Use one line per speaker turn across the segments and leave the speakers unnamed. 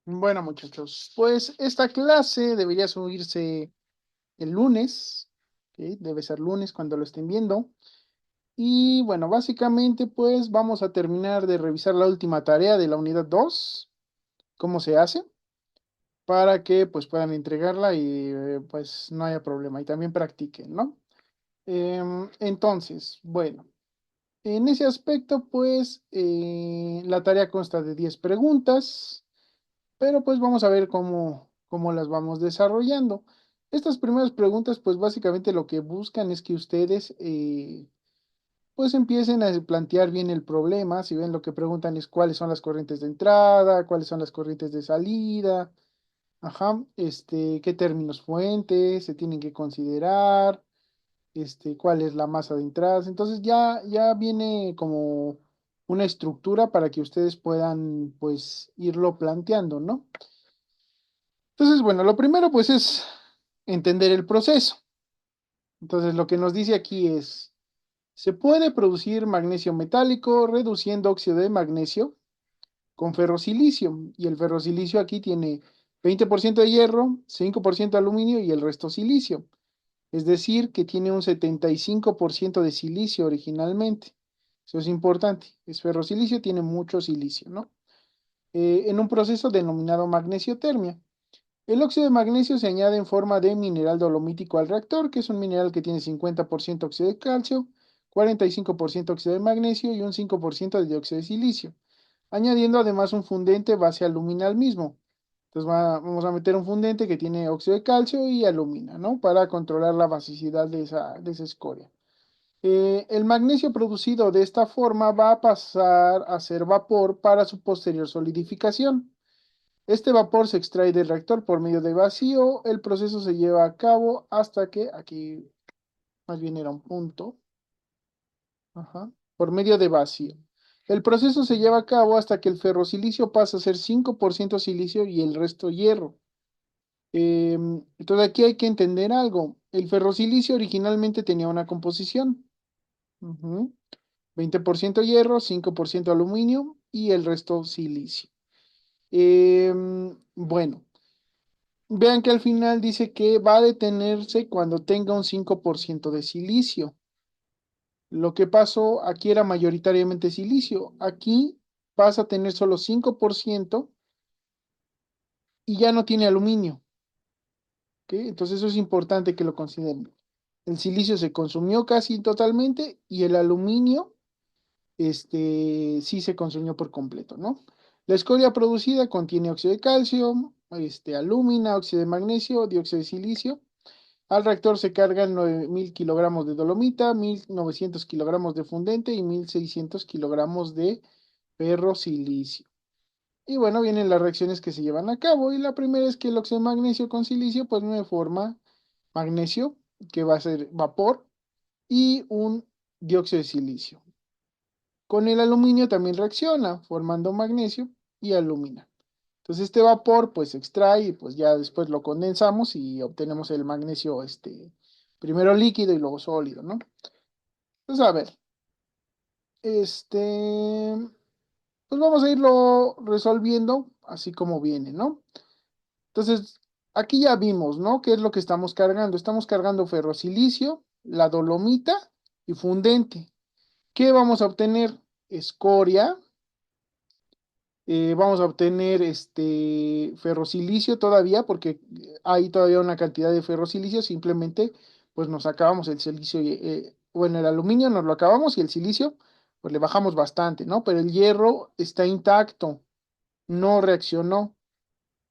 Bueno, muchachos, pues esta clase debería subirse el lunes, ¿ok? Debe ser lunes cuando lo estén viendo. Y bueno, básicamente pues vamos a terminar de revisar la última tarea de la unidad 2, cómo se hace, para que pues puedan entregarla y pues no haya problema y también practiquen, ¿no? Entonces, bueno, en ese aspecto pues la tarea consta de 10 preguntas. Pero pues vamos a ver cómo las vamos desarrollando. Estas primeras preguntas, pues básicamente lo que buscan es que ustedes pues empiecen a plantear bien el problema. Si ven, lo que preguntan es cuáles son las corrientes de entrada, cuáles son las corrientes de salida, ajá, qué términos fuentes se tienen que considerar, cuál es la masa de entradas. Entonces ya viene como una estructura para que ustedes puedan pues irlo planteando, ¿no? Entonces, bueno, lo primero pues es entender el proceso. Entonces, lo que nos dice aquí es, se puede producir magnesio metálico reduciendo óxido de magnesio con ferrosilicio. Y el ferrosilicio aquí tiene 20% de hierro, 5% de aluminio y el resto silicio. Es decir, que tiene un 75% de silicio originalmente. Eso es importante. Es ferrosilicio, tiene mucho silicio, ¿no? En un proceso denominado magnesiotermia. El óxido de magnesio se añade en forma de mineral dolomítico al reactor, que es un mineral que tiene 50% óxido de calcio, 45% óxido de magnesio y un 5% de dióxido de silicio, añadiendo además un fundente base alumina al mismo. Entonces vamos a meter un fundente que tiene óxido de calcio y alumina, ¿no? Para controlar la basicidad de esa escoria. El magnesio producido de esta forma va a pasar a ser vapor para su posterior solidificación. Este vapor se extrae del reactor por medio de vacío. El proceso se lleva a cabo hasta que, aquí más bien era un punto, ajá, por medio de vacío. El proceso se lleva a cabo hasta que el ferrosilicio pasa a ser 5% silicio y el resto hierro. Entonces aquí hay que entender algo. El ferrosilicio originalmente tenía una composición. Ujú, 20% hierro, 5% aluminio y el resto silicio. Bueno. Vean que al final dice que va a detenerse cuando tenga un 5% de silicio. Lo que pasó aquí era mayoritariamente silicio. Aquí pasa a tener solo 5% y ya no tiene aluminio. ¿Ok? Entonces eso es importante que lo consideren. El silicio se consumió casi totalmente y el aluminio sí se consumió por completo, ¿no? La escoria producida contiene óxido de calcio, alúmina, óxido de magnesio, dióxido de silicio. Al reactor se cargan 9.000 kilogramos de dolomita, 1.900 kilogramos de fundente y 1.600 kilogramos de ferrosilicio. Y bueno, vienen las reacciones que se llevan a cabo. Y la primera es que el óxido de magnesio con silicio, pues me forma magnesio, que va a ser vapor, y un dióxido de silicio. Con el aluminio también reacciona, formando magnesio y alumina. Entonces este vapor pues se extrae y pues ya después lo condensamos y obtenemos el magnesio primero líquido y luego sólido, ¿no? Entonces a ver, pues vamos a irlo resolviendo así como viene, ¿no? Entonces aquí ya vimos, ¿no? ¿Qué es lo que estamos cargando? Estamos cargando ferrosilicio, la dolomita y fundente. ¿Qué vamos a obtener? Escoria. Vamos a obtener ferrosilicio todavía, porque hay todavía una cantidad de ferrosilicio, simplemente pues nos acabamos el silicio, bueno, el aluminio nos lo acabamos y el silicio pues le bajamos bastante, ¿no? Pero el hierro está intacto, no reaccionó.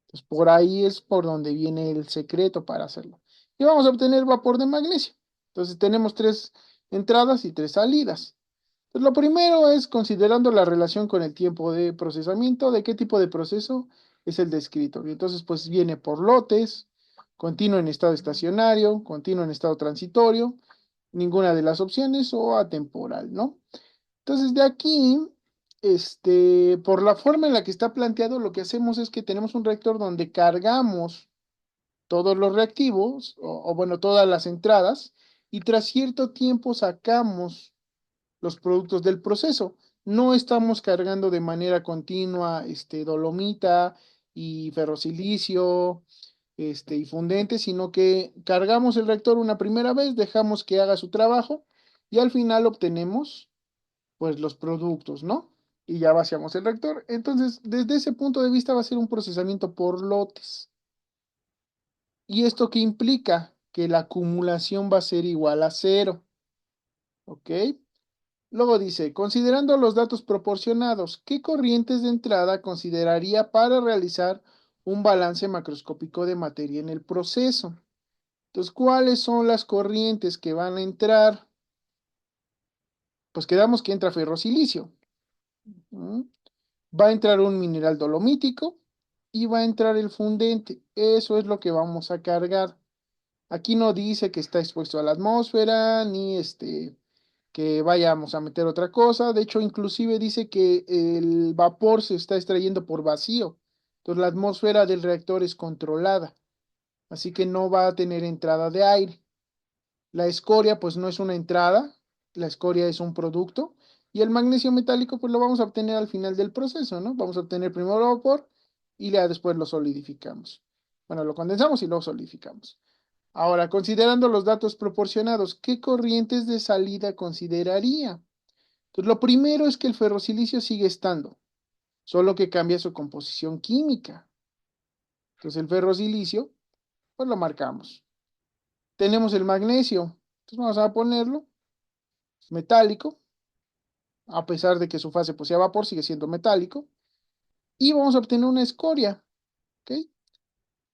Pues por ahí es por donde viene el secreto para hacerlo. Y vamos a obtener vapor de magnesio. Entonces tenemos tres entradas y tres salidas. Pues lo primero es considerando la relación con el tiempo de procesamiento, de qué tipo de proceso es el descrito. Y entonces, pues viene por lotes, continuo en estado estacionario, continuo en estado transitorio, ninguna de las opciones o atemporal, ¿no? Entonces, de aquí, por la forma en la que está planteado, lo que hacemos es que tenemos un reactor donde cargamos todos los reactivos, o bueno, todas las entradas, y tras cierto tiempo sacamos los productos del proceso. No estamos cargando de manera continua dolomita y ferrosilicio, y fundente, sino que cargamos el reactor una primera vez, dejamos que haga su trabajo y al final obtenemos pues los productos, ¿no? Y ya vaciamos el reactor. Entonces, desde ese punto de vista va a ser un procesamiento por lotes. ¿Y esto qué implica? Que la acumulación va a ser igual a cero, ¿ok? Luego dice, considerando los datos proporcionados, ¿qué corrientes de entrada consideraría para realizar un balance macroscópico de materia en el proceso? Entonces, ¿cuáles son las corrientes que van a entrar? Pues quedamos que entra ferrosilicio. ¿Mm? Va a entrar un mineral dolomítico y va a entrar el fundente. Eso es lo que vamos a cargar. Aquí no dice que está expuesto a la atmósfera, ni que vayamos a meter otra cosa. De hecho, inclusive dice que el vapor se está extrayendo por vacío. Entonces, la atmósfera del reactor es controlada, así que no va a tener entrada de aire. La escoria, pues no es una entrada, la escoria es un producto. Y el magnesio metálico, pues lo vamos a obtener al final del proceso, ¿no? Vamos a obtener primero vapor y ya después lo solidificamos. Bueno, lo condensamos y luego solidificamos. Ahora, considerando los datos proporcionados, ¿qué corrientes de salida consideraría? Entonces, lo primero es que el ferrosilicio sigue estando, solo que cambia su composición química. Entonces, el ferrosilicio, pues lo marcamos. Tenemos el magnesio, entonces vamos a ponerlo metálico, a pesar de que su fase pues sea vapor, sigue siendo metálico. Y vamos a obtener una escoria, ¿ok?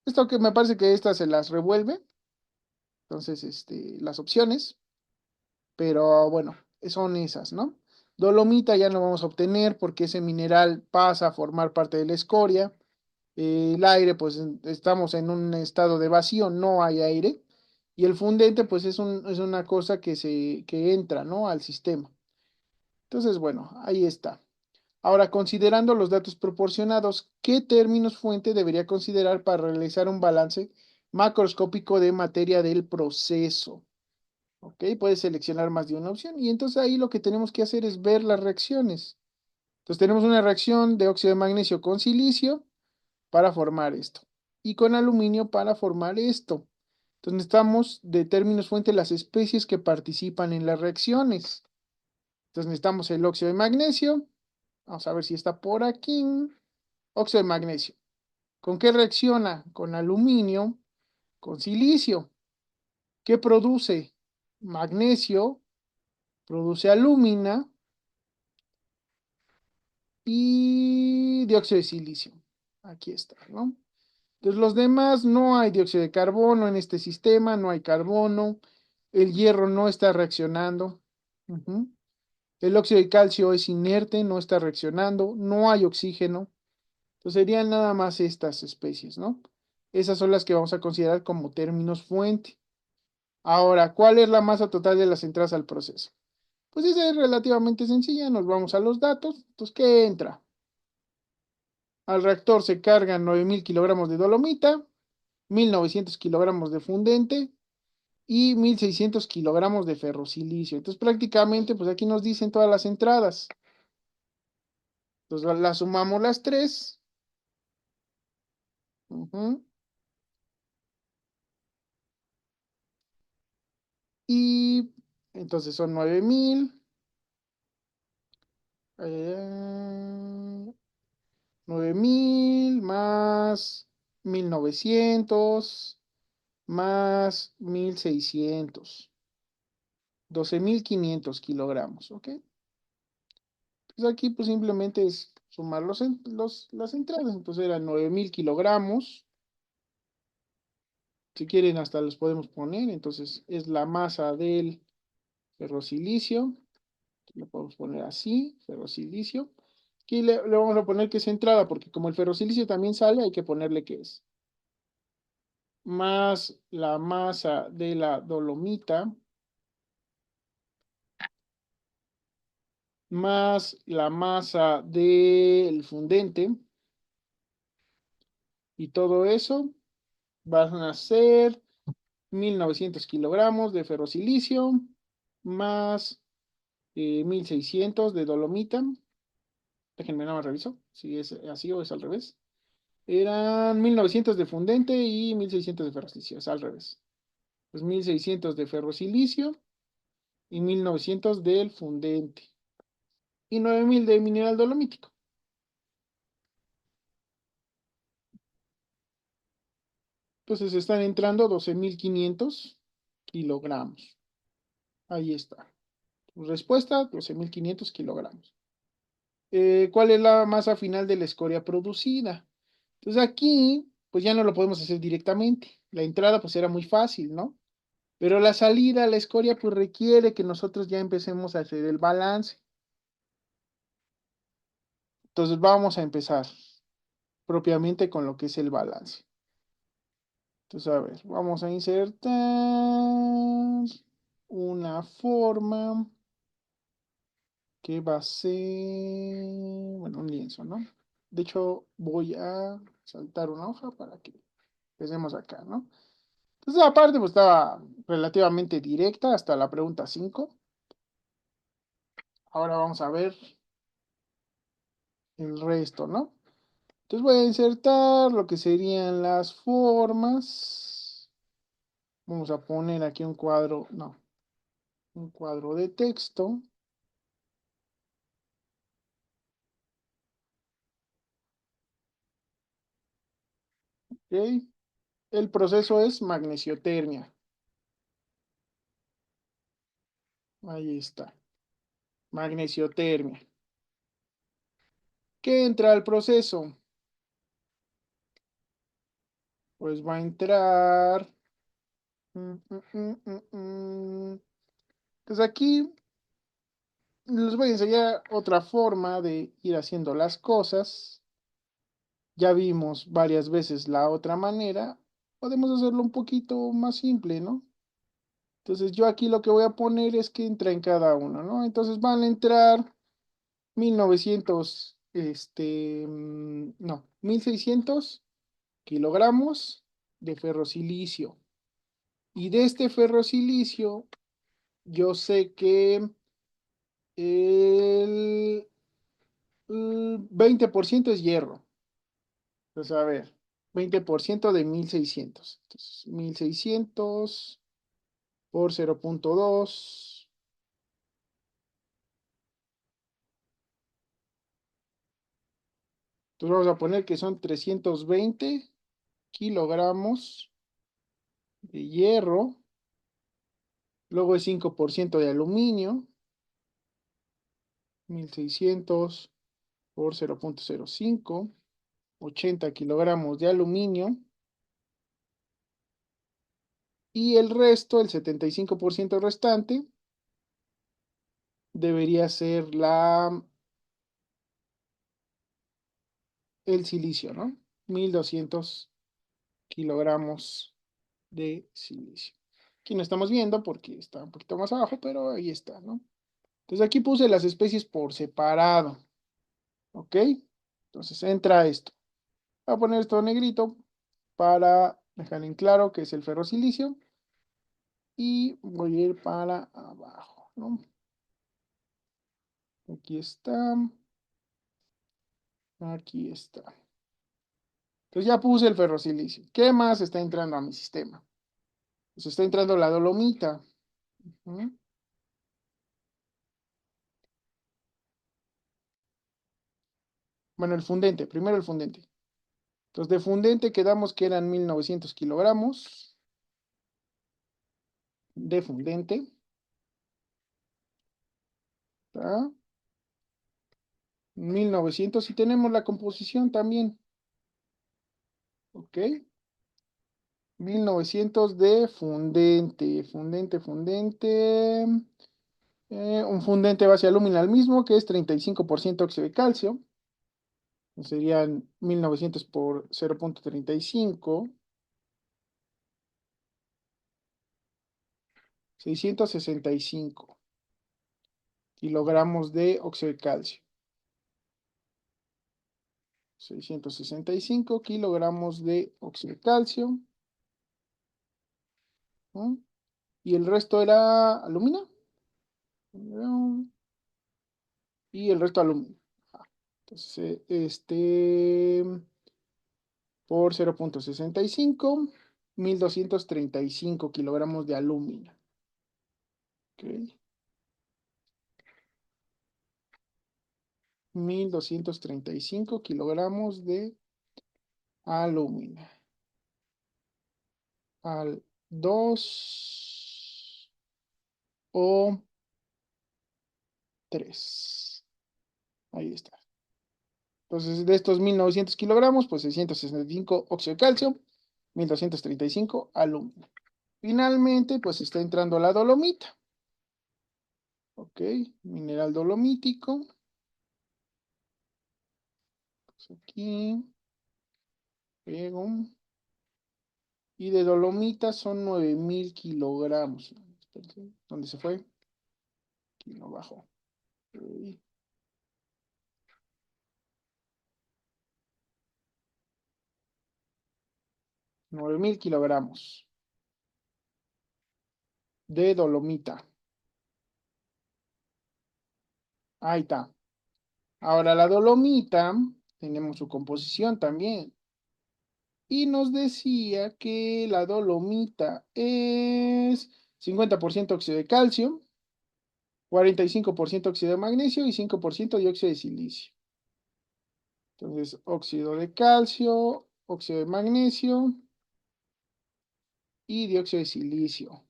Esto que me parece que esta se las revuelve, entonces, las opciones. Pero bueno, son esas, ¿no? Dolomita ya no vamos a obtener porque ese mineral pasa a formar parte de la escoria. El aire, pues estamos en un estado de vacío, no hay aire. Y el fundente, pues es una cosa que entra, ¿no? Al sistema. Entonces, bueno, ahí está. Ahora, considerando los datos proporcionados, ¿qué términos fuente debería considerar para realizar un balance macroscópico de materia del proceso? ¿Ok? Puedes seleccionar más de una opción y entonces ahí lo que tenemos que hacer es ver las reacciones. Entonces tenemos una reacción de óxido de magnesio con silicio para formar esto y con aluminio para formar esto. Entonces necesitamos de términos fuente las especies que participan en las reacciones. Entonces necesitamos el óxido de magnesio. Vamos a ver si está por aquí. Óxido de magnesio. ¿Con qué reacciona? Con aluminio, con silicio. ¿Qué produce? Magnesio, produce alumina y dióxido de silicio. Aquí está, ¿no? Entonces los demás no hay dióxido de carbono en este sistema, no hay carbono, el hierro no está reaccionando. Ujú. El óxido de calcio es inerte, no está reaccionando, no hay oxígeno. Entonces serían nada más estas especies, ¿no? Esas son las que vamos a considerar como términos fuente. Ahora, ¿cuál es la masa total de las entradas al proceso? Pues esa es relativamente sencilla, nos vamos a los datos. Entonces, ¿qué entra? Al reactor se cargan 9.000 kilogramos de dolomita, 1.900 kilogramos de fundente y 1.600 kilogramos de ferrosilicio. Entonces prácticamente, pues aquí nos dicen todas las entradas. Entonces las sumamos las tres. Ujú. Y entonces son 9.000. 9.000 más 1.900 más 1.600. 12.500 kilogramos, ¿ok? Pues aquí pues simplemente es sumar las entradas, entonces eran 9.000 kilogramos, si quieren hasta los podemos poner, entonces es la masa del ferrosilicio, lo podemos poner así, ferrosilicio, aquí le vamos a poner que es entrada, porque como el ferrosilicio también sale, hay que ponerle que es, más la masa de la dolomita, más la masa del fundente, y todo eso van a ser 1.900 kilogramos de ferrosilicio más 1.600 de dolomita. Déjenme nada más reviso si es así o es al revés. Eran 1900 de fundente y 1600 de ferrosilicio, es al revés. Pues 1600 de ferrosilicio y 1900 del fundente. Y 9000 de mineral dolomítico. Entonces están entrando 12.500 kilogramos. Ahí está. Respuesta, 12.500 kilogramos. ¿Cuál es la masa final de la escoria producida? Entonces aquí, pues ya no lo podemos hacer directamente. La entrada, pues era muy fácil, ¿no? Pero la salida, la escoria, pues requiere que nosotros ya empecemos a hacer el balance. Entonces vamos a empezar propiamente con lo que es el balance. Entonces, a ver, vamos a insertar una forma que va a ser, bueno, un lienzo, ¿no? De hecho, voy a saltar una hoja para que empecemos acá, ¿no? Entonces, aparte, pues estaba relativamente directa hasta la pregunta 5. Ahora vamos a ver el resto, ¿no? Entonces voy a insertar lo que serían las formas. Vamos a poner aquí un cuadro, no, un cuadro de texto. ¿Ok? El proceso es magnesiotermia. Ahí está, magnesiotermia. ¿Qué entra al proceso? Pues va a entrar. Entonces aquí les voy a enseñar otra forma de ir haciendo las cosas. Ya vimos varias veces la otra manera. Podemos hacerlo un poquito más simple, ¿no? Entonces yo aquí lo que voy a poner es que entra en cada uno, ¿no? Entonces van a entrar 1900, no, 1600 kilogramos de ferrosilicio. Y de este ferrosilicio, yo sé que el, el 20% es hierro. Entonces, a ver, 20% de 1600. Entonces, 1600 por 0.2. Entonces, vamos a poner que son 320 kilogramos de hierro. Luego es 5% de aluminio. 1600 por 0.05. 80 kilogramos de aluminio. Y el resto, el 75% restante, debería ser el silicio, ¿no? 1200 kilogramos de silicio. Aquí no estamos viendo porque está un poquito más abajo, pero ahí está, ¿no? Entonces aquí puse las especies por separado, ¿ok? Entonces entra esto. Voy a poner esto negrito para dejar en claro que es el ferrosilicio y voy a ir para abajo, ¿no? Aquí está, aquí está. Entonces ya puse el ferrosilicio. ¿Qué más está entrando a mi sistema? Pues está entrando la dolomita. Ujú. Bueno, el fundente, primero el fundente. Entonces de fundente quedamos que eran 1900 kilogramos de fundente. ¿Tá? 1900 y tenemos la composición también. ¿Ok? 1900 de fundente. Fundente. Un fundente base alumina al mismo, que es 35% óxido de calcio. Serían 1900 por 0.35. 665 kilogramos de óxido de calcio. 665 kilogramos de óxido de calcio. ¿No? Y el resto era aluminio. Y el resto aluminio. Entonces, por 0,65, 1235 kilogramos de aluminio. Ok. 1235 kilogramos de aluminio. Al 2 o 3. Ahí está. Entonces, de estos 1900 kilogramos, pues 665 óxido de calcio, 1235 aluminio. Finalmente, pues está entrando la dolomita. Ok, mineral dolomítico. Pues aquí, pego. Y de dolomita son 9000 kilogramos. Espérate, ¿dónde se fue? Aquí lo bajo. Ok, 9000 kilogramos de dolomita. Ahí está. Ahora la dolomita, tenemos su composición también. Y nos decía que la dolomita es 50% óxido de calcio, 45% óxido de magnesio y 5% dióxido de silicio. Entonces, óxido de calcio, óxido de magnesio y dióxido de silicio.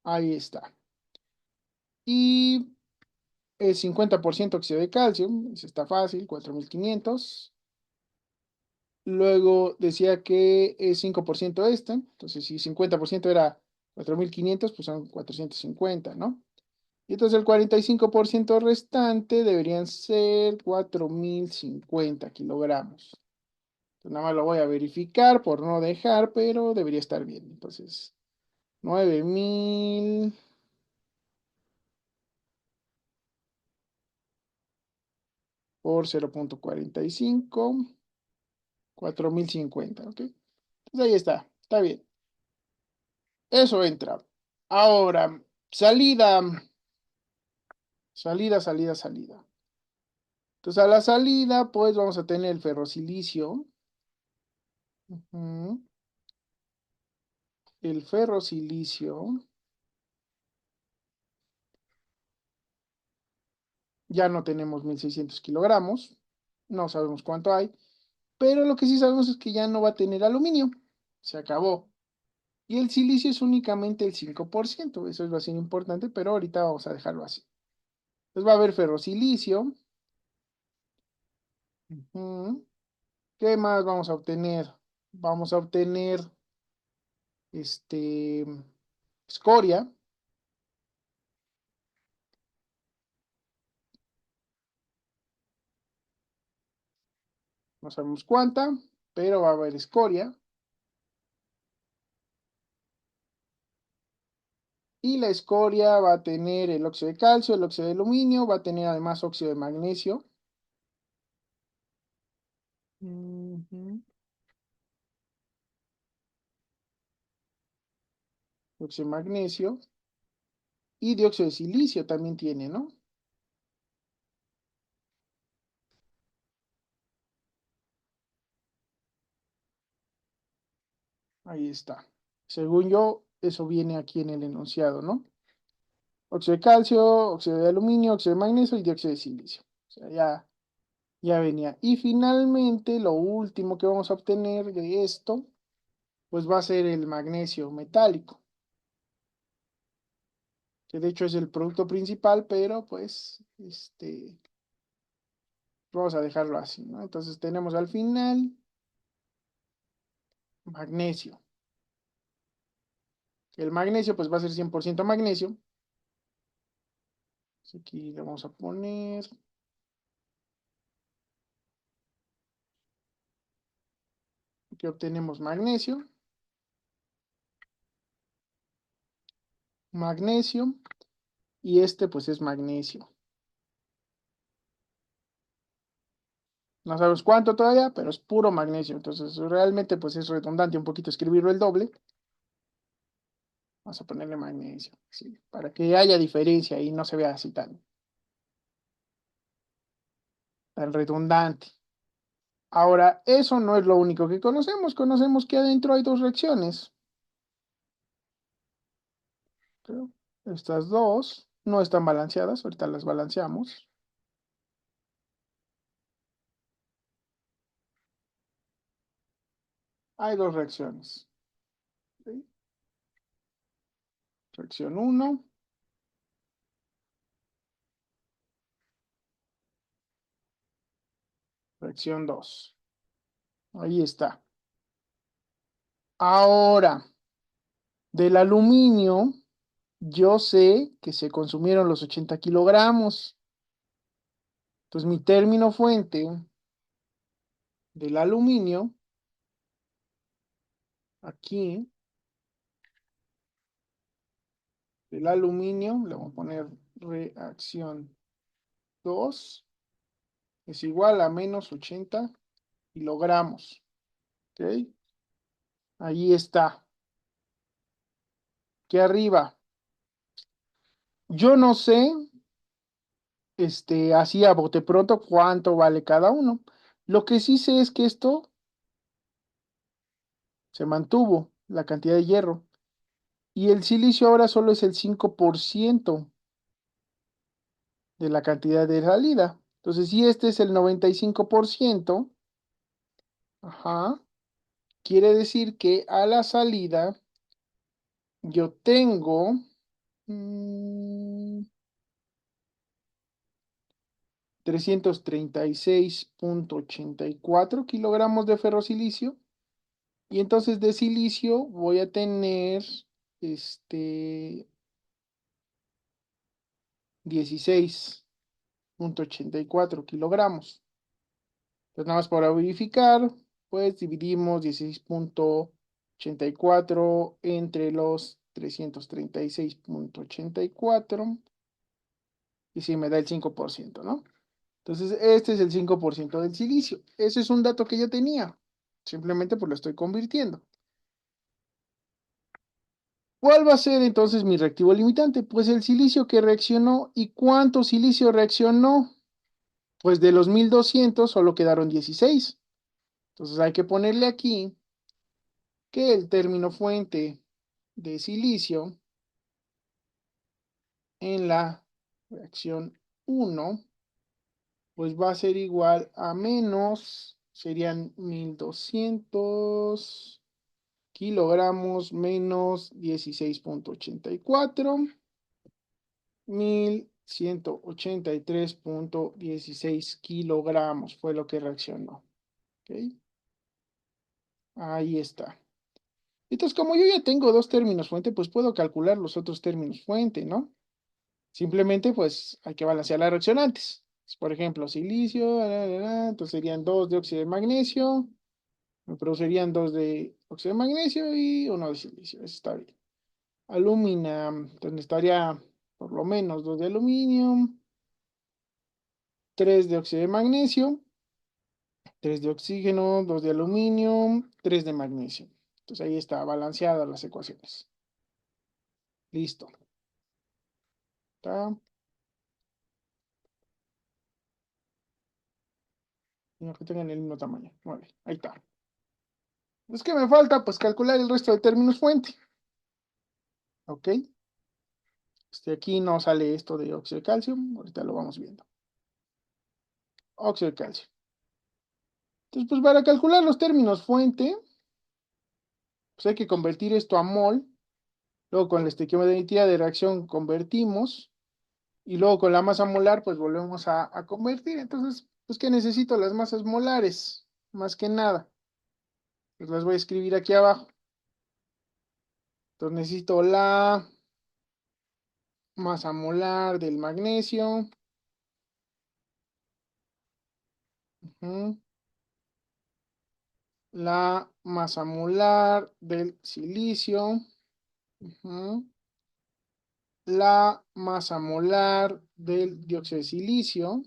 Ahí está. Y es 50% óxido de calcio, eso está fácil, 4500. Luego decía que es 5% esta, entonces si 50% era 4500, pues son 450, ¿no? Y entonces el 45% restante deberían ser 4050 kilogramos. Entonces nada más lo voy a verificar por no dejar, pero debería estar bien. Entonces, 9000 por 0,45, 4050, ¿ok? Entonces ahí está bien. Eso entra. Ahora, salida, salida. Entonces a la salida, pues vamos a tener el ferrosilicio. Ujú. El ferrosilicio, ya no tenemos 1600 kilogramos, no sabemos cuánto hay, pero lo que sí sabemos es que ya no va a tener aluminio, se acabó. Y el silicio es únicamente el 5%, eso va a ser importante, pero ahorita vamos a dejarlo así. Entonces va a haber ferrosilicio. Ujú. ¿Qué más vamos a obtener? Vamos a obtener este, escoria, no sabemos cuánta, pero va a haber escoria. Y la escoria va a tener el óxido de calcio, el óxido de aluminio, va a tener además óxido de magnesio. Ujú. Óxido de magnesio. Y dióxido de silicio también tiene, ¿no? Ahí está. Según yo, eso viene aquí en el enunciado, ¿no? Óxido de calcio, óxido de aluminio, óxido de magnesio y dióxido de silicio. O sea, ya venía. Y finalmente, lo último que vamos a obtener de esto, pues va a ser el magnesio metálico, que de hecho es el producto principal, pero pues, vamos a dejarlo así, ¿no? Entonces tenemos al final magnesio. El magnesio, pues va a ser 100% magnesio. Aquí le vamos a poner que obtenemos magnesio, y este pues es magnesio. No sabemos cuánto todavía, pero es puro magnesio. Entonces realmente pues es redundante un poquito escribirlo el doble. Vamos a ponerle magnesio, ¿sí? Para que haya diferencia y no se vea así tan. tan redundante. Ahora, eso no es lo único que conocemos. Conocemos que adentro hay dos reacciones. Pero estas dos no están balanceadas. Ahorita las balanceamos. Hay dos reacciones. ¿Sí? Reacción uno, reacción 2. Ahí está. Ahora, del aluminio, yo sé que se consumieron los 80 kilogramos. Entonces, mi término fuente del aluminio, aquí, del aluminio, le voy a poner reacción 2, es igual a menos 80 kilogramos. ¿Ok? Ahí está. Aquí arriba. Yo no sé, así a bote pronto, cuánto vale cada uno. Lo que sí sé es que esto se mantuvo, la cantidad de hierro. Y el silicio ahora solo es el 5% de la cantidad de salida. Entonces, si este es el 95%, ajá, quiere decir que a la salida yo tengo mm, 336,84 kilogramos de ferrosilicio. Y entonces de silicio voy a tener este 16,84 kilogramos. Entonces nada más para verificar, pues dividimos 16,84 entre los 336,84 y sí me da el 5%, ¿no? Entonces este es el 5% del silicio. Ese es un dato que yo tenía. Simplemente pues lo estoy convirtiendo. ¿Cuál va a ser entonces mi reactivo limitante? Pues el silicio que reaccionó. ¿Y cuánto silicio reaccionó? Pues de los 1200 solo quedaron 16. Entonces hay que ponerle aquí que el término fuente de silicio en la reacción uno, pues va a ser igual a menos, serían 1200 kilogramos menos 16,84. 1183,16 kilogramos fue lo que reaccionó. ¿Ok? Ahí está. Entonces, como yo ya tengo dos términos fuente, pues puedo calcular los otros términos fuente, ¿no? Simplemente, pues, hay que balancear las reaccionantes. Por ejemplo, silicio, entonces serían 2 de óxido de magnesio, me producirían 2 de óxido de magnesio y uno de silicio. Eso está bien. Alumina, entonces estaría por lo menos 2 de aluminio, 3 de óxido de magnesio, 3 de oxígeno, 2 de aluminio, 3 de magnesio. Entonces ahí está, balanceadas las ecuaciones. Listo. ¿Está? Y que tengan el mismo tamaño. Vale, ahí está. Es que me falta, pues, calcular el resto de términos fuente. ¿Ok? Aquí no sale esto de óxido de calcio. Ahorita lo vamos viendo. Óxido de calcio. Entonces, pues, para calcular los términos fuente, pues hay que convertir esto a mol. Luego con la estequiometría de reacción convertimos. Y luego con la masa molar, pues volvemos a convertir. Entonces, pues, ¿qué necesito? Las masas molares, más que nada. Pues las voy a escribir aquí abajo. Entonces necesito la masa molar del magnesio. Ujú. La masa molar del silicio. Ujú. La masa molar del dióxido de silicio.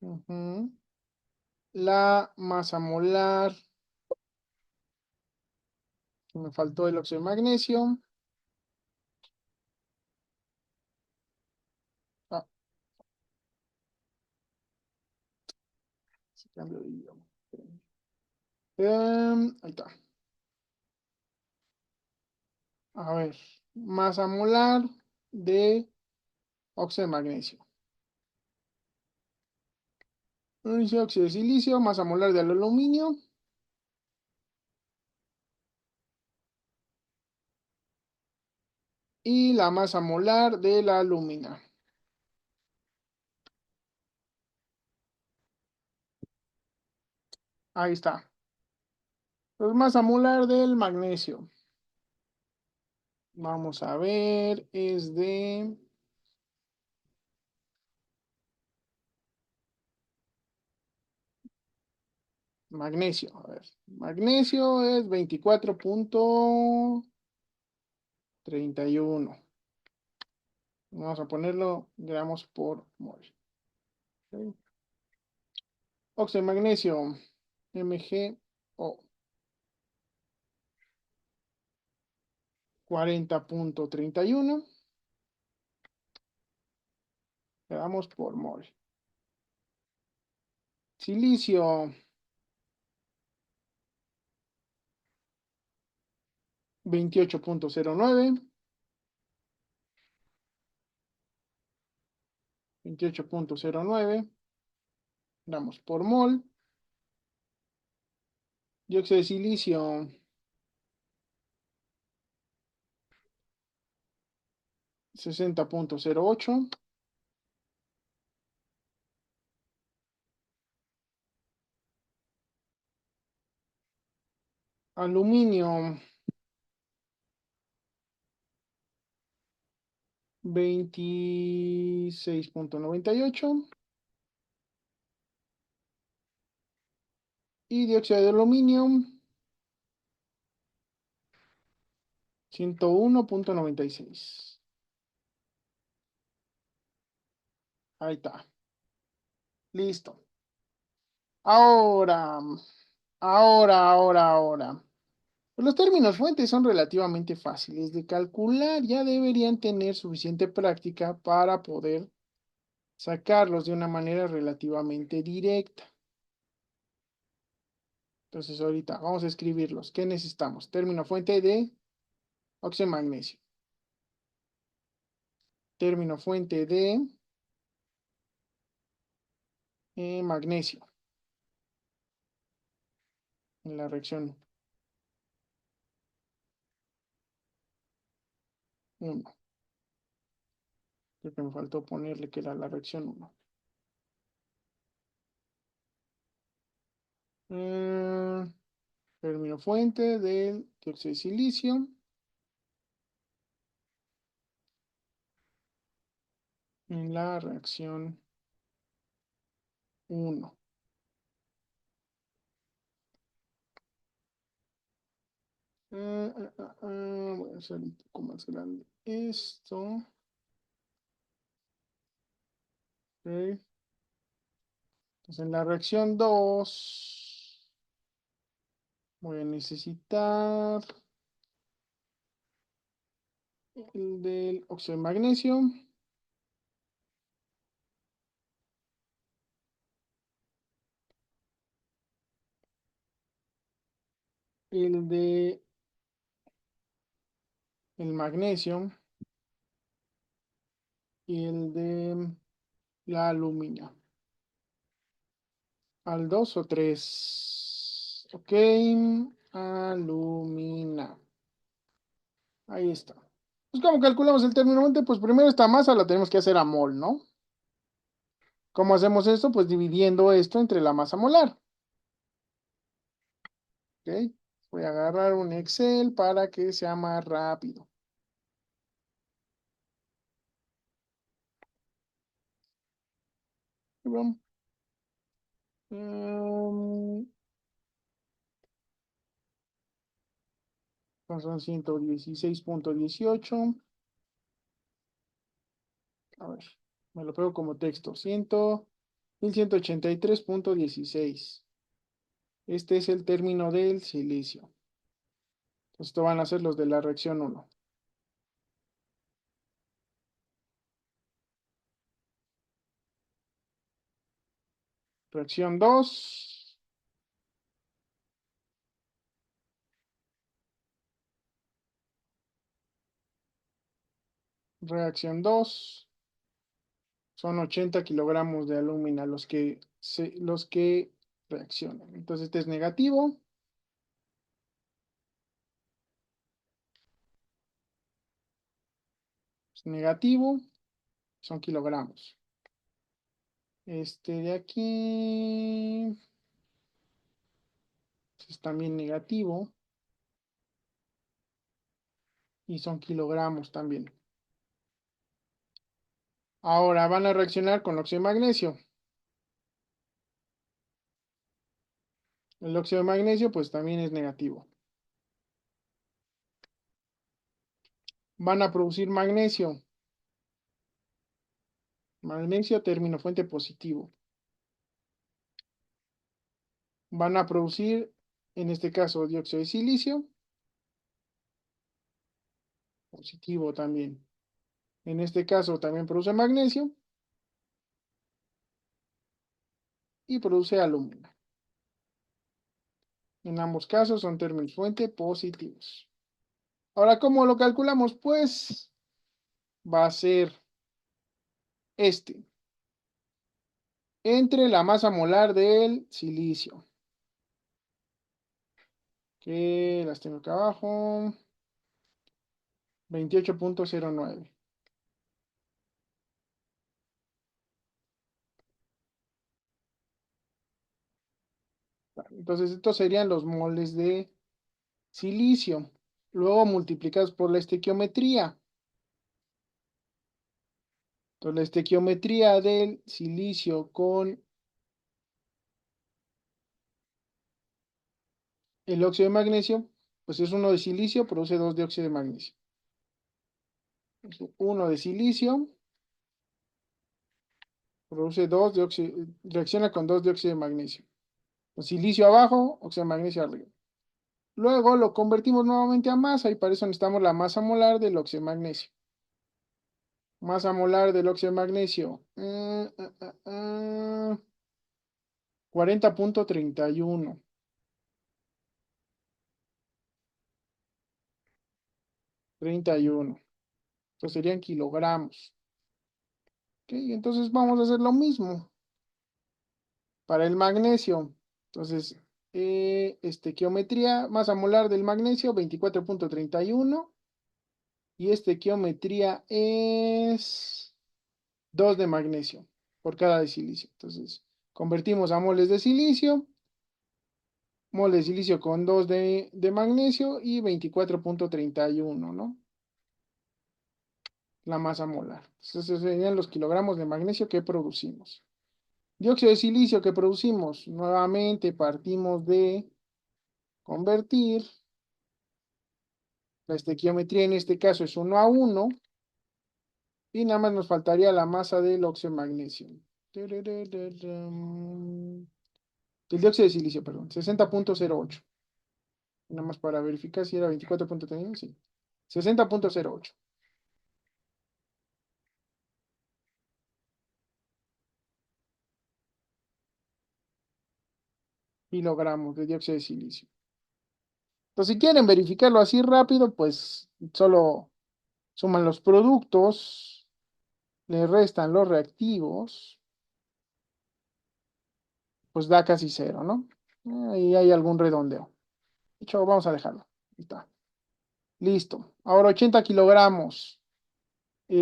Ujú. La masa molar, me faltó el óxido de magnesio. Cambio de idioma. Ahí está. A ver, masa molar de óxido de magnesio. Óxido de silicio, masa molar de aluminio. Y la masa molar de la alumina. Ahí está. Pues masa molar del magnesio. Vamos a ver, es de magnesio. A ver, magnesio es 24,31. Vamos a ponerlo gramos por mol. Ok. Óxido de magnesio, MgO, 40,31 gramos por mol. Silicio, 28,09. 28,09 gramos por mol. Dióxido de silicio, 60,08. Aluminio, 26,98. Y dióxido de aluminio, 101,96. Ahí está. Listo. Ahora, ahora. Pues los términos fuentes son relativamente fáciles de calcular. Ya deberían tener suficiente práctica para poder sacarlos de una manera relativamente directa. Entonces, ahorita vamos a escribirlos. ¿Qué necesitamos? Término fuente de óxido de magnesio. Término fuente de magnesio en la reacción 1. Creo que me faltó ponerle que era la reacción 1. Término fuente del dióxido de silicio en la reacción 1. Voy a hacer un poco más grande esto. Ok. Entonces en la reacción 2 voy a necesitar el del óxido de magnesio, el de el magnesio y el de la alumina. ¿Al 2 o 3? Ok, alumina. Ahí está. Pues ¿cómo calculamos el término fuente? Pues primero esta masa la tenemos que hacer a mol, ¿no? ¿Cómo hacemos esto? Pues dividiendo esto entre la masa molar. ¿Ok? Voy a agarrar un Excel para que sea más rápido. Bueno, mm, son 116,18. A ver, me lo pego como texto. 1183,16. Este es el término del silicio. Entonces, esto van a ser los de la reacción 1. Reacción 2. Reacción 2. Son 80 kilogramos de alúmina los que reaccionan. Entonces este es negativo. Es negativo. Son kilogramos. Este de aquí es también negativo. Y son kilogramos también. Ahora van a reaccionar con óxido de magnesio. El óxido de magnesio pues también es negativo. Van a producir magnesio. Magnesio, término fuente positivo. Van a producir, en este caso, dióxido de silicio. Positivo también. En este caso también produce magnesio. Y produce alumina. En ambos casos son términos fuente positivos. Ahora, ¿cómo lo calculamos? Pues va a ser este. Entre la masa molar del silicio. Que las tengo acá abajo. 28,09. Entonces, estos serían los moles de silicio. Luego multiplicados por la estequiometría. Entonces, la estequiometría del silicio con el óxido de magnesio, pues es 1 de silicio, produce 2 de óxido de magnesio. 1 de silicio, produce 2 de óxido, reacciona con 2 de óxido de magnesio. Pues silicio abajo, óxido de magnesio arriba. Luego lo convertimos nuevamente a masa y para eso necesitamos la masa molar del óxido de magnesio. Masa molar del óxido de magnesio. 40,31. 31. Entonces serían kilogramos. Ok, entonces vamos a hacer lo mismo para el magnesio. Entonces, estequiometría, masa molar del magnesio, 24,31. Y estequiometría es 2 de magnesio por cada de silicio. Entonces, convertimos a moles de silicio. Mole de silicio con 2 de magnesio y 24,31, ¿no? La masa molar. Entonces, esos serían los kilogramos de magnesio que producimos. Dióxido de silicio que producimos. Nuevamente partimos de convertir. La estequiometría en este caso es 1 a 1. Y nada más nos faltaría la masa del óxido de magnesio. Del dióxido de silicio, perdón. 60,08. Nada más para verificar si era 24,31. Sí. 60,08 kilogramos de dióxido de silicio. Entonces, si quieren verificarlo así rápido, pues solo suman los productos, le restan los reactivos, pues da casi cero, ¿no? Ahí hay algún redondeo. De hecho, vamos a dejarlo. Ahí está. Listo. Ahora 80 kilogramos. Ok.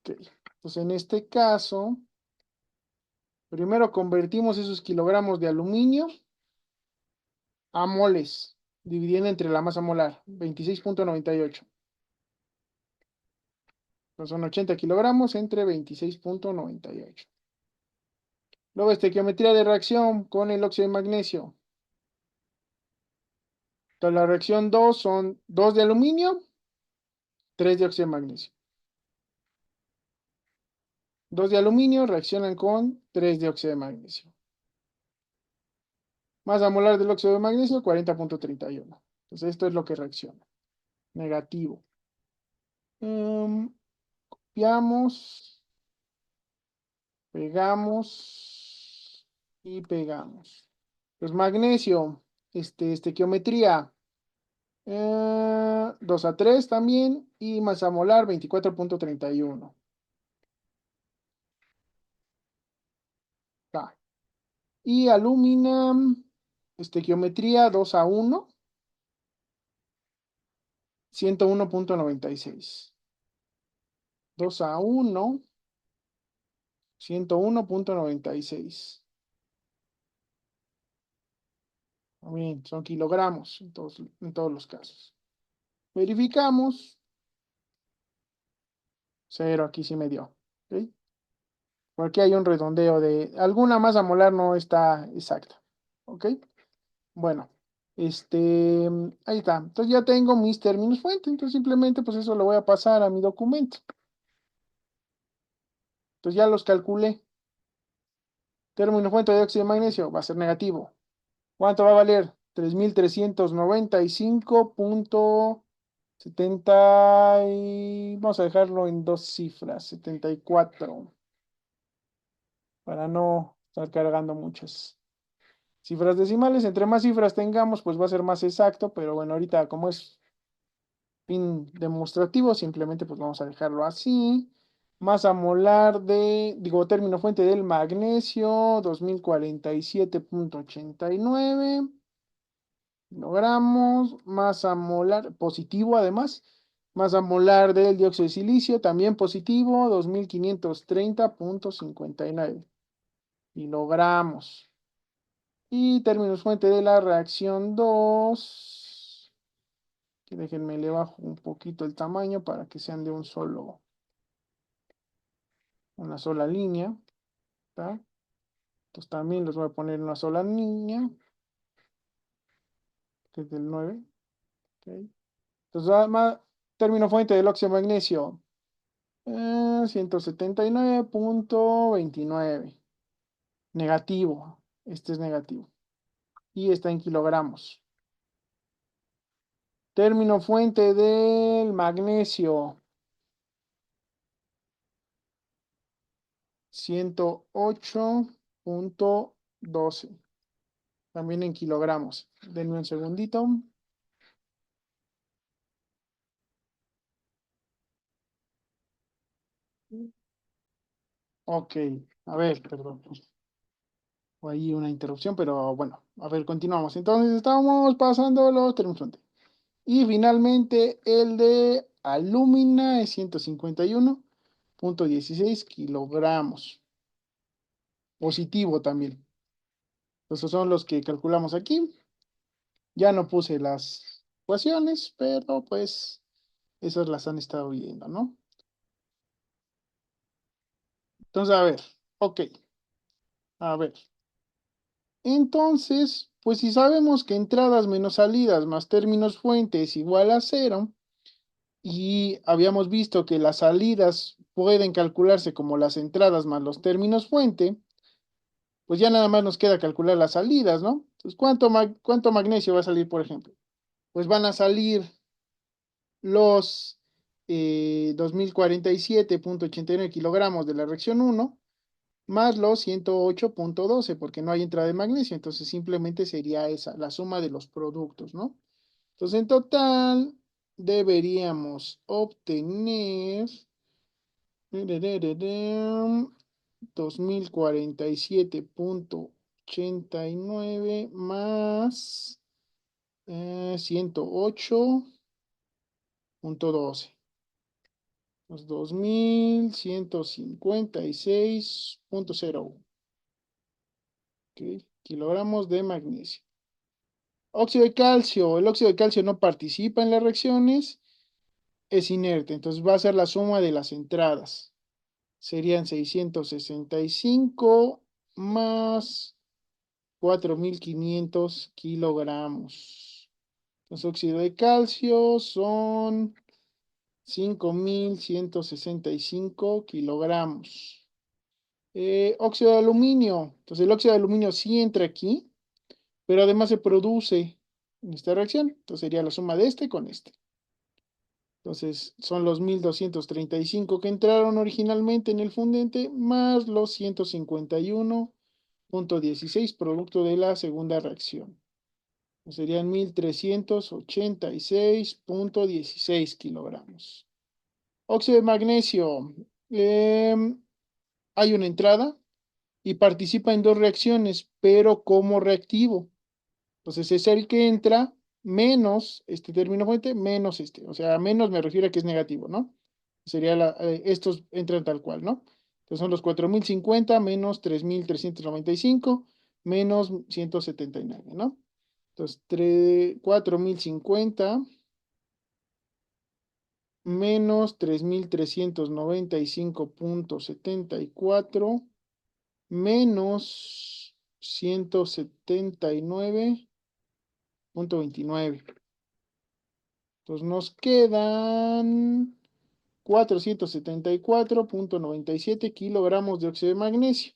Entonces, en este caso, primero convertimos esos kilogramos de aluminio a moles, dividiendo entre la masa molar, 26,98. Entonces son 80 kilogramos entre 26,98. Luego estequiometría de reacción con el óxido de magnesio. Entonces la reacción 2 son 2 de aluminio, 3 de óxido de magnesio. 2 de aluminio reaccionan con 3 de óxido de magnesio. Masa molar del óxido de magnesio, 40,31. Entonces esto es lo que reacciona. Negativo. Copiamos. Pegamos y pegamos. Pues magnesio, estequiometría, 2 a 3 también, y masa molar 24,31. Va. Y alúmina, estequiometría 2 a 1, 101,96. 2 a 1, 101,96. Bien, son kilogramos en todos los casos. Verificamos. Cero, aquí sí me dio. ¿Ok? Porque hay un redondeo de alguna masa molar no está exacta. ¿Ok? Bueno, ahí está. Entonces ya tengo mis términos fuente. Entonces simplemente pues eso lo voy a pasar a mi documento. Entonces ya los calculé. Término fuente de óxido de magnesio va a ser negativo. ¿Cuánto va a valer? 3.395,70 y vamos a dejarlo en dos cifras, 74, para no estar cargando muchas cifras decimales. Entre más cifras tengamos, pues va a ser más exacto, pero bueno, ahorita como es fin demostrativo, simplemente pues vamos a dejarlo así. Masa molar término fuente del magnesio, 2047,89 kilogramos. Masa molar positivo además. Masa molar del dióxido de silicio, también positivo, 2530,59 kilogramos. Y términos fuente de la reacción 2, que déjenme le bajo un poquito el tamaño para que sean de una sola línea. ¿Está? Entonces también los voy a poner en una sola línea, que es del 9. ¿Ok? Entonces, término fuente del óxido de magnesio, 179,29. Negativo. Este es negativo. Y está en kilogramos. Término fuente del magnesio, 108,12. También en kilogramos. Denme un segundito. Ok, a ver, perdón. Fue ahí una interrupción, pero bueno, a ver, continuamos. Entonces, estamos pasando los términos fuente. Y finalmente, el de alúmina es 151,16 kilogramos. Positivo también. Esos son los que calculamos aquí. Ya no puse las ecuaciones, pero pues esas las han estado viendo, ¿no? Entonces, a ver, ok, a ver. Entonces, pues si sabemos que entradas menos salidas más términos fuente es igual a cero, y habíamos visto que las salidas pueden calcularse como las entradas más los términos fuente, pues ya nada más nos queda calcular las salidas, ¿no? Entonces, ¿cuánto magnesio va a salir, por ejemplo? Pues van a salir los 2047,89 kilogramos de la reacción uno más los 108,12 porque no hay entrada de magnesio, entonces simplemente sería esa, la suma de los productos, ¿no? Entonces, en total, deberíamos obtener 2047,89 más 108,12. Los 2156,01. ¿Ok? Kilogramos de magnesio. Óxido de calcio. El óxido de calcio no participa en las reacciones, es inerte, entonces va a ser la suma de las entradas. Serían 665 más 4500 kilogramos. Entonces, óxido de calcio son 5165 kilogramos. Óxido de aluminio. Entonces, el óxido de aluminio sí entra aquí, pero además se produce en esta reacción. Entonces, sería la suma de este con este. Entonces, son los 1235 que entraron originalmente en el fundente, más los 151,16 producto de la segunda reacción. Serían 1386,16 kilogramos. Óxido de magnesio. Hay una entrada y participa en dos reacciones, pero como reactivo. Entonces es el que entra menos este término fuente, menos este. O sea, menos me refiero a que es negativo, ¿no? Sería estos entran tal cual, ¿no? Entonces son los 4050 menos 3395 menos 179, ¿no? Entonces, 4050 menos 3395,74 menos 179,29. Entonces nos quedan 474,97 kilogramos de óxido de magnesio.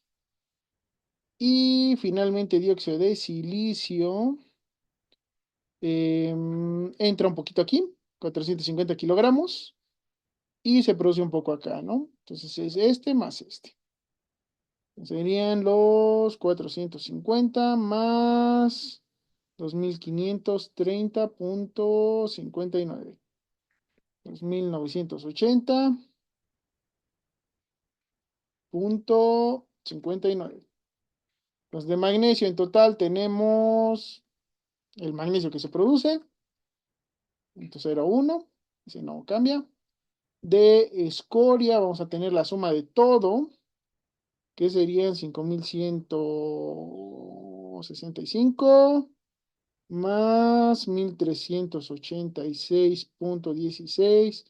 Y finalmente dióxido de silicio entra un poquito aquí, 450 kilogramos, y se produce un poco acá, ¿no? Entonces es este más este. Serían los 450 más 2530,59. 2980,59. Los de magnesio en total tenemos el magnesio que se produce, entonces era 1, ese no cambia. De escoria vamos a tener la suma de todo, que serían 5165 más 1386,16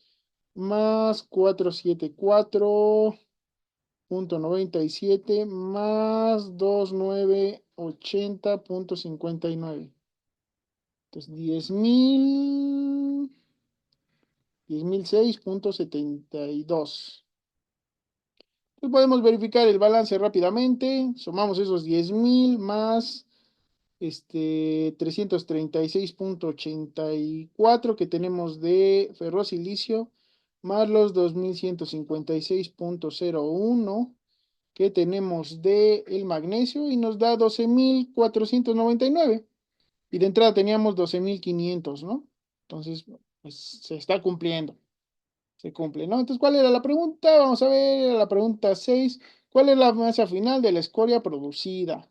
más 474,97 más 2980,59. Entonces 10,006,72. Pues podemos verificar el balance rápidamente. Sumamos esos 10,000 más 336,84 que tenemos de ferrosilicio, más los 2156,01 que tenemos de el magnesio y nos da 12,499. Y de entrada teníamos 12,500, ¿no? Entonces, pues se está cumpliendo. Se cumple, ¿no? Entonces, ¿cuál era la pregunta? Vamos a ver, la pregunta 6. ¿Cuál es la masa final de la escoria producida?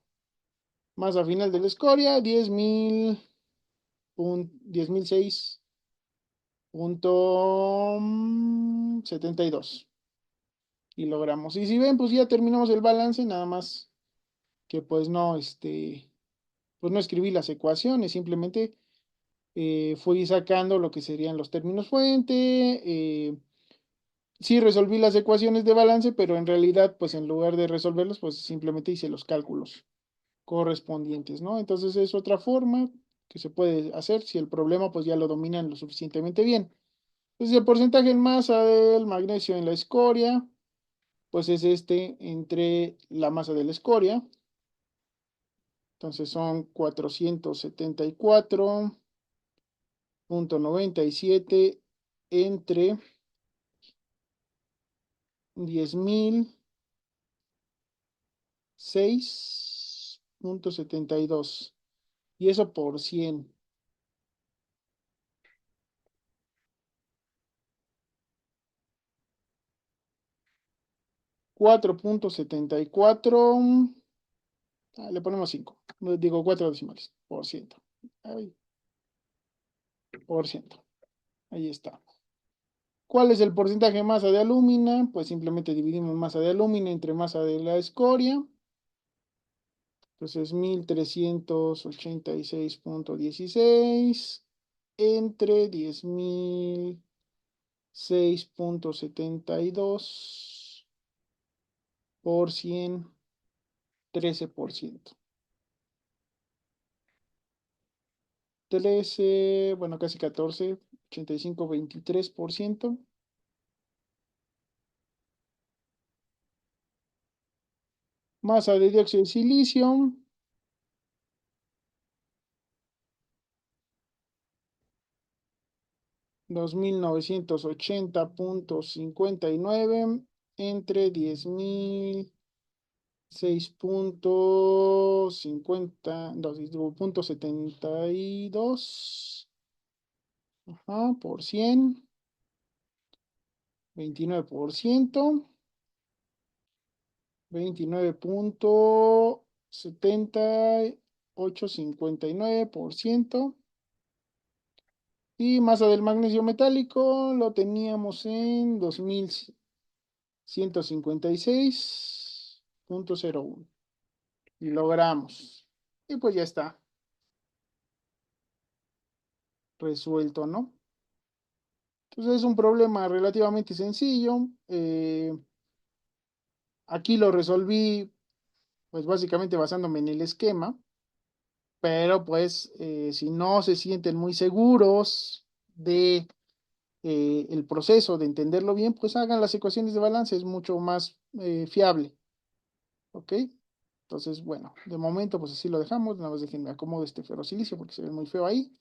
Masa final de la escoria, 10,006,72 kilogramos. Y si ven, pues ya terminamos el balance, nada más que pues no, pues no escribí las ecuaciones, simplemente fui sacando lo que serían los términos fuente. Sí resolví las ecuaciones de balance, pero en realidad, pues en lugar de resolverlos, pues simplemente hice los cálculos correspondientes, ¿no? Entonces es otra forma que se puede hacer si el problema pues ya lo dominan lo suficientemente bien. Entonces el porcentaje en masa del magnesio en la escoria, pues es este entre la masa de la escoria. Entonces son 474,97 entre 10,006,72. Y eso por 100. 4,74. Le ponemos 5. Digo 4 decimales. Por ciento. Ay, por ciento. Ahí está. ¿Cuál es el porcentaje de masa de alúmina? Pues simplemente dividimos masa de alúmina entre masa de la escoria. Entonces 1386,16 entre 10,006,72 por 100, 13%. 13, bueno, casi 14, 85,23%. Masa de dióxido de silicio, 2980,59 entre 10.006,50, no, digo, punto 72, ajá, por 100, 29%, 29.7859%. Y masa del magnesio metálico lo teníamos en 2156,01. Y logramos. Y pues ya está resuelto, ¿no? Entonces es un problema relativamente sencillo. Aquí lo resolví, pues básicamente basándome en el esquema. Pero pues si no se sienten muy seguros de el proceso, de entenderlo bien, pues hagan las ecuaciones de balance, es mucho más fiable. ¿Ok? Entonces, bueno, de momento pues así lo dejamos. Nada más déjenme acomodo este ferrosilicio porque se ve muy feo ahí.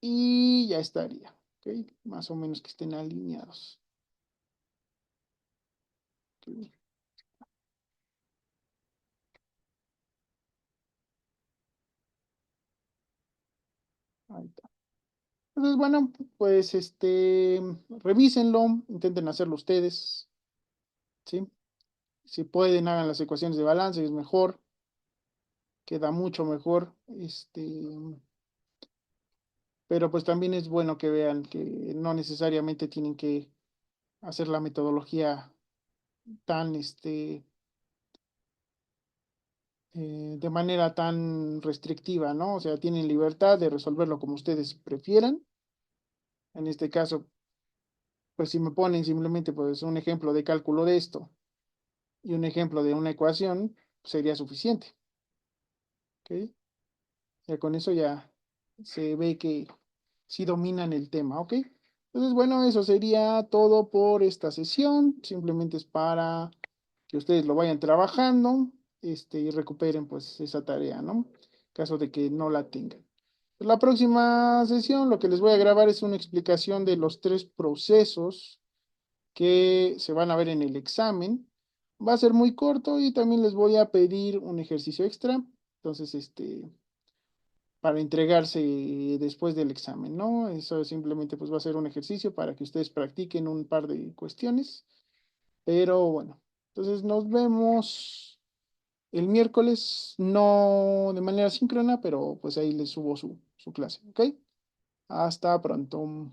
Y ya estaría. ¿Ok? Más o menos que estén alineados. Ok, ahí está. Entonces, bueno, pues revísenlo, intenten hacerlo ustedes, ¿sí? Si pueden, hagan las ecuaciones de balance, es mejor, queda mucho mejor. Pero pues también es bueno que vean que no necesariamente tienen que hacer la metodología tan, de manera tan restrictiva, ¿no? O sea, tienen libertad de resolverlo como ustedes prefieran. En este caso, pues si me ponen simplemente pues un ejemplo de cálculo de esto y un ejemplo de una ecuación, sería suficiente, ¿ok? Ya con eso ya se ve que sí dominan el tema, ¿ok? Entonces, bueno, eso sería todo por esta sesión. Simplemente es para que ustedes lo vayan trabajando, y recuperen pues esa tarea, ¿no? En caso de que no la tengan. Pues, la próxima sesión lo que les voy a grabar es una explicación de los tres procesos que se van a ver en el examen. Va a ser muy corto y también les voy a pedir un ejercicio extra. Entonces, para entregarse después del examen, ¿no? Eso simplemente pues va a ser un ejercicio para que ustedes practiquen un par de cuestiones. Pero bueno, entonces nos vemos el miércoles, no de manera síncrona, pero pues ahí les subo su clase, ¿ok? Hasta pronto.